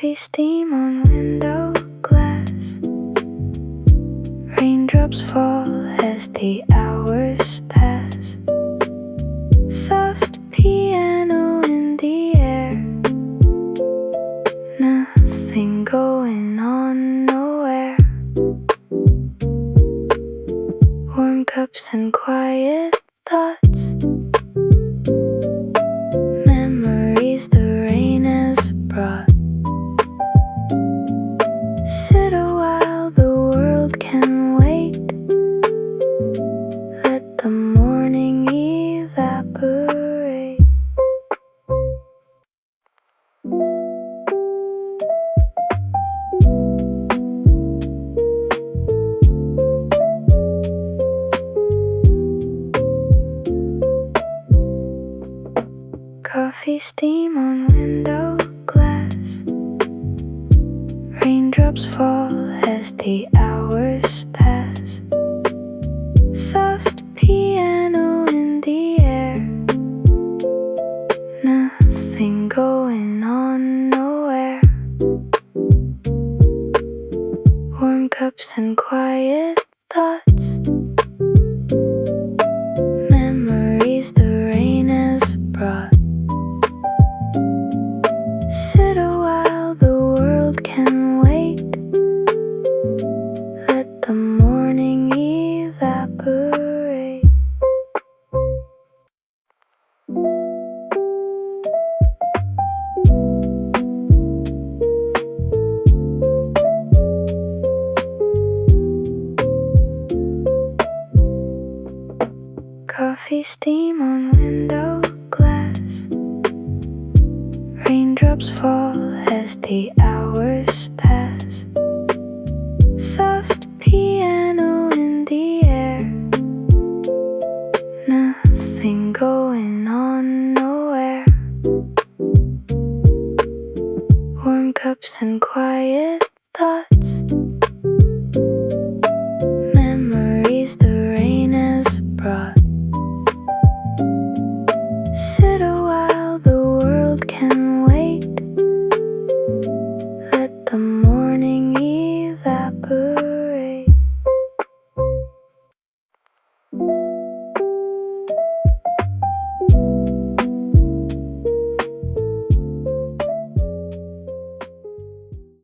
Coffee steam on window glass. Raindrops fall as the hours pass. Soft piano in the air. Nothing going on nowhere. Warm cups and quiet thoughts. Memories the rain has brought. Sit a while, the world can wait. Let the morning evaporate. Coffee steam on window glass. Raindrops fall as the hours pass. Soft piano in the air. Nothing going on nowhere. Warm cups and quiet thoughts. Memories the rain has brought. Sit a while, the world can wait. Let the morning evaporate. Coffee steam on window glass. Raindrops fall as the hours pass. Soft piano in the air. Nothing going on nowhere. Warm cups and quiet thoughts. Memories the